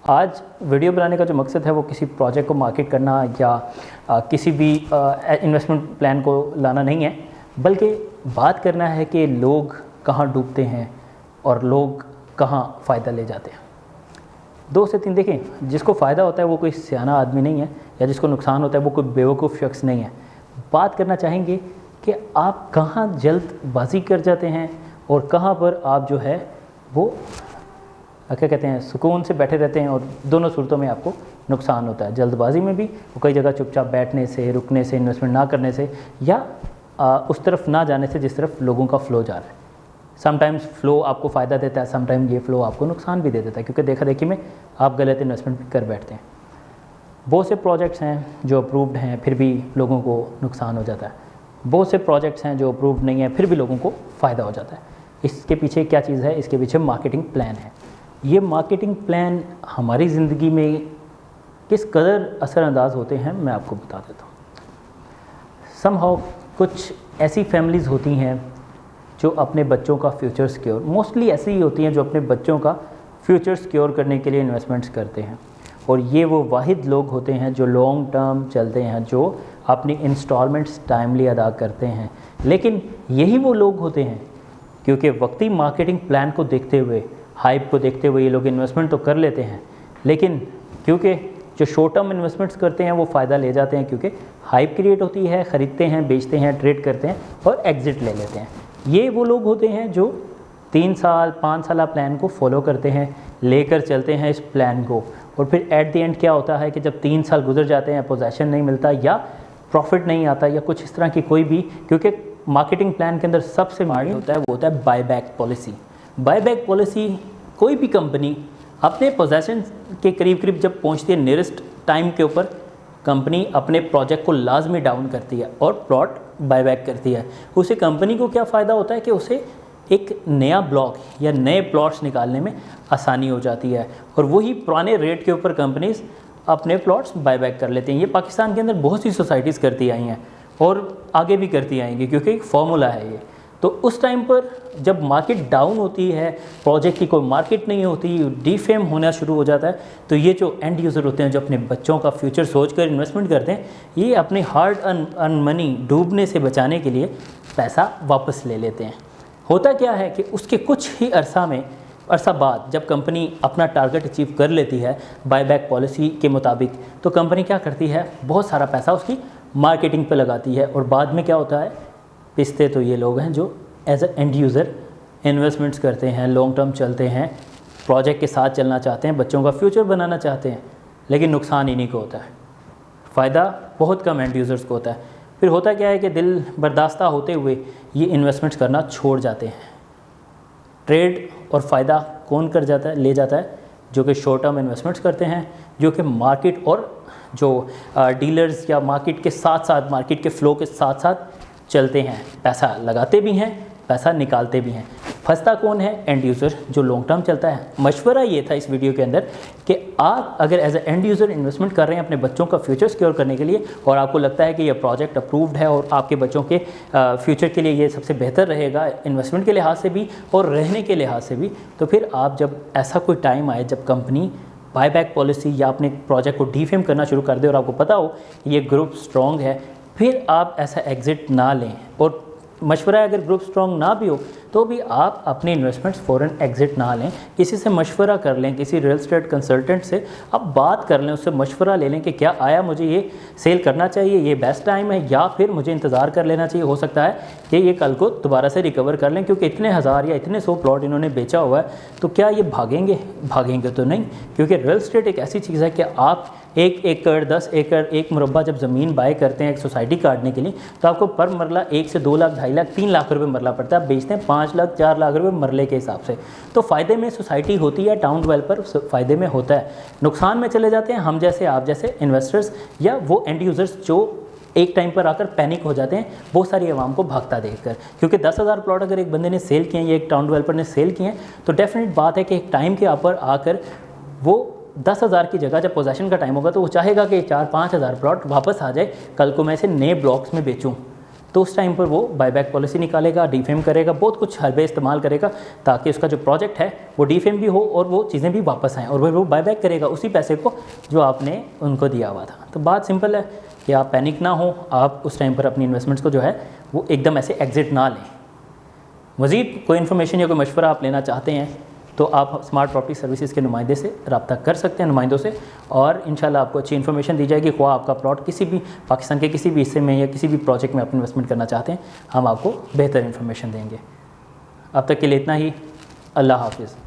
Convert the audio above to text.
आज वीडियो बनाने का जो मकसद है वो किसी प्रोजेक्ट को मार्केट करना या किसी भी इन्वेस्टमेंट प्लान को लाना नहीं है, बल्कि बात करना है कि लोग कहाँ डूबते हैं और लोग कहाँ फ़ायदा ले जाते हैं। 2 से 3 देखें, जिसको फ़ायदा होता है वो कोई सियाना आदमी नहीं है, या जिसको नुकसान होता है वो कोई बेवकूफ़ शख्स नहीं है। बात करना चाहेंगे कि आप कहाँ जल्दबाजी कर जाते हैं और कहाँ पर आप जो है वो क्या कहते हैं सुकून से बैठे रहते हैं, और दोनों सूरतों में आपको नुकसान होता है। जल्दबाजी में भी वो कई जगह चुपचाप बैठने से, रुकने से, इन्वेस्टमेंट ना करने से, या उस तरफ ना जाने से जिस तरफ लोगों का फ़्लो जा रहा है। समटाइम्स फ़्लो आपको फ़ायदा देता है, समटाइम ये फ़्लो आपको नुकसान भी दे देता है, क्योंकि देखा देखी में आप गलत इन्वेस्टमेंट कर बैठते हैं। बहुत से प्रोजेक्ट्स हैं जो अप्रूव्ड हैं फिर भी लोगों को नुकसान हो जाता है। बहुत से प्रोजेक्ट्स हैं जो अप्रूव्ड नहीं है फिर भी लोगों को फ़ायदा हो जाता है। इसके पीछे क्या चीज़ है? इसके पीछे मार्केटिंग प्लान है। ये मार्केटिंग प्लान हमारी ज़िंदगी में किस कदर असरअंदाज होते हैं मैं आपको बता देता हूँ। समहाउ कुछ ऐसी फैमिलीज़ होती हैं जो अपने बच्चों का फ्यूचर सिक्योर, मोस्टली ऐसी ही होती हैं जो अपने बच्चों का फ्यूचर सिक्योर करने के लिए इन्वेस्टमेंट्स करते हैं। और ये वो वाहिद लोग होते हैं जो लॉन्ग टर्म चलते हैं, जो अपनी इंस्टॉलमेंट्स टाइमली अदा करते हैं। लेकिन यही वो लोग होते हैं, क्योंकि वक्ती मार्केटिंग प्लान को देखते हुए, हाइप को देखते हुए ये लोग इन्वेस्टमेंट तो कर लेते हैं, लेकिन क्योंकि जो शॉर्ट टर्म इन्वेस्टमेंट्स करते हैं वो फ़ायदा ले जाते हैं, क्योंकि हाइप क्रिएट होती है, ख़रीदते हैं, बेचते हैं, ट्रेड करते हैं और एग्ज़िट ले लेते हैं। ये वो लोग होते हैं जो 3 साल 5 साल प्लान को फॉलो करते हैं, लेकर चलते हैं इस प्लान को, और फिर एट द एंड क्या होता है कि जब 3 साल गुजर जाते हैं, पोजीशन नहीं मिलता या प्रॉफिट नहीं आता या कुछ इस तरह की कोई भी, क्योंकि मार्केटिंग प्लान के अंदर सबसे मार्केट होता है वो होता है बायबैक पॉलिसी। बायबैक पॉलिसी, कोई भी कंपनी अपने पोजीशन के करीब करीब जब पहुंचती है नियरेस्ट टाइम के ऊपर, कंपनी अपने प्रोजेक्ट को लाजमी डाउन करती है और प्लॉट बायबैक करती है। उसे कंपनी को क्या फ़ायदा होता है कि उसे एक नया ब्लॉक या नए प्लॉट्स निकालने में आसानी हो जाती है, और वही पुराने रेट के ऊपर कंपनीज अपने प्लॉट्स बायबैक कर लेते हैं। ये पाकिस्तान के अंदर बहुत सी सोसाइटीज़ करती आई हैं और आगे भी करती आएंगी, क्योंकि एक फार्मूला है ये। तो उस टाइम पर जब मार्केट डाउन होती है, प्रोजेक्ट की कोई मार्केट नहीं होती, डीफेम होना शुरू हो जाता है, तो ये जो एंड यूज़र होते हैं जो अपने बच्चों का फ्यूचर सोचकर इन्वेस्टमेंट करते हैं, ये अपने हार्ड अर्न मनी डूबने से बचाने के लिए पैसा वापस ले लेते हैं। होता क्या है कि उसके कुछ ही अरसा बाद जब कंपनी अपना टारगेट अचीव कर लेती है बायबैक पॉलिसी के मुताबिक, तो कंपनी क्या करती है, बहुत सारा पैसा उसकी मार्केटिंग पे लगाती है। और बाद में क्या होता है, पिसते तो ये लोग हैं जो as a end user investments करते हैं, लॉन्ग टर्म चलते हैं, प्रोजेक्ट के साथ चलना चाहते हैं, बच्चों का फ्यूचर बनाना चाहते हैं, लेकिन नुकसान इन्हीं को होता है, फ़ायदा बहुत कम एंड यूज़र्स को होता है। फिर होता क्या है कि दिल बर्दाश्ता होते हुए ये इन्वेस्टमेंट्स करना छोड़ जाते हैं। ट्रेड और फ़ायदा कौन कर जाता है, ले जाता है? जो कि शॉर्ट टर्म इन्वेस्टमेंट्स करते हैं, जो कि मार्केट और जो डीलर्स या मार्केट के साथ साथ, मार्केट के फ़्लो के साथ साथ चलते हैं, पैसा लगाते भी हैं, पैसा निकालते भी हैं। फंसता कौन है? एंड यूज़र, जो लॉन्ग टर्म चलता है। मशवरा ये था इस वीडियो के अंदर कि आप अगर as a end user investment कर रहे हैं अपने बच्चों का फ्यूचर सिक्योर करने के लिए, और आपको लगता है कि ये प्रोजेक्ट अप्रूव्ड है और आपके बच्चों के फ्यूचर के लिए ये सबसे बेहतर रहेगा, इन्वेस्टमेंट के लिहाज से भी और रहने के लिहाज से भी, तो फिर आप जब ऐसा कोई टाइम आए जब कंपनी बायबैक पॉलिसी या अपने प्रोजेक्ट को डीफेम करना शुरू कर दे और आपको पता हो ये ग्रुप स्ट्रॉन्ग है, फिर आप ऐसा एग्ज़िट ना लें। और मशवरा है, अगर ग्रुप स्ट्रॉन्ग ना भी हो तो भी आप अपने इन्वेस्टमेंट्स फ़ौरन एग्ज़िट ना लें, किसी से मशवरा कर लें, किसी रियल एस्टेट कंसल्टेंट से आप बात कर लें, उससे मशवरा ले लें कि क्या आया मुझे ये सेल करना चाहिए, ये बेस्ट टाइम है, या फिर मुझे इंतज़ार कर लेना चाहिए। हो सकता है कि ये कल को दोबारा से रिकवर कर लें, क्योंकि इतने हज़ार या इतने 100 प्लॉट इन्होंने बेचा हुआ है, तो क्या ये भागेंगे तो नहीं। क्योंकि रियल एस्टेट एक ऐसी चीज़ है कि आप 1 एकड़, 10 एकड़, 1 मुरब्बा जब ज़मीन बाय करते हैं एक सोसाइटी काटने के लिए, तो आपको पर मरला 1 से 2 लाख, 2.5 लाख, 3 लाख रुपए मरला पड़ता है। आप बेचते हैं 5 लाख, 4 लाख रुपए मरले के हिसाब से। तो फ़ायदे में सोसाइटी होती है, टाउन डेवलपर फ़ायदे में होता है, नुकसान में चले जाते हैं हम जैसे, आप जैसे इन्वेस्टर्स या वो एंड यूज़र्स जो एक टाइम पर आकर पैनिक हो जाते हैं बहुत सारी आवाम को भागता देखकर। क्योंकि 10,000 प्लॉट अगर एक बंदे ने सेल किए हैं या एक टाउन डेवलपर ने सेल किए हैं, तो डेफिनेट बात है कि एक टाइम के ऊपर आकर वो 10,000 की जगह जब पोजीशन का टाइम होगा तो वो चाहेगा कि 4-5 हज़ार प्लॉट वापस आ जाए, कल को मैं इसे नए ब्लॉक्स में बेचूं। तो उस टाइम पर वो बायबैक पॉलिसी निकालेगा, डीफेम करेगा, बहुत कुछ हरबे इस्तेमाल करेगा ताकि उसका जो प्रोजेक्ट है वो डीफेम भी हो और वो चीज़ें भी वापस आएँ, और वो बायबैक करेगा उसी पैसे को जो आपने उनको दिया हुआ था। तो बात सिंपल है कि आप पैनिक ना हो, आप उस टाइम पर अपनी इन्वेस्टमेंट्स को जो है वो एकदम ऐसे एग्जिट ना लें। मज़ीद कोई इन्फॉर्मेशन या कोई मशवरा आप लेना चाहते हैं तो आप स्मार्ट प्रॉपर्टी सर्विसेज के नुमाइंदे से रब्ता कर सकते हैं, नुमाइंदों से, और इंशाल्लाह आपको अच्छी इन्फॉर्मेशन दी जाएगी। ख्वाह आपका प्लॉट किसी भी पाकिस्तान के किसी भी हिस्से में या किसी भी प्रोजेक्ट में आप इन्वेस्टमेंट करना चाहते हैं, हम आपको बेहतर इन्फॉर्मेशन देंगे। अब तक के लिए इतना ही। अल्लाह हाफिज़।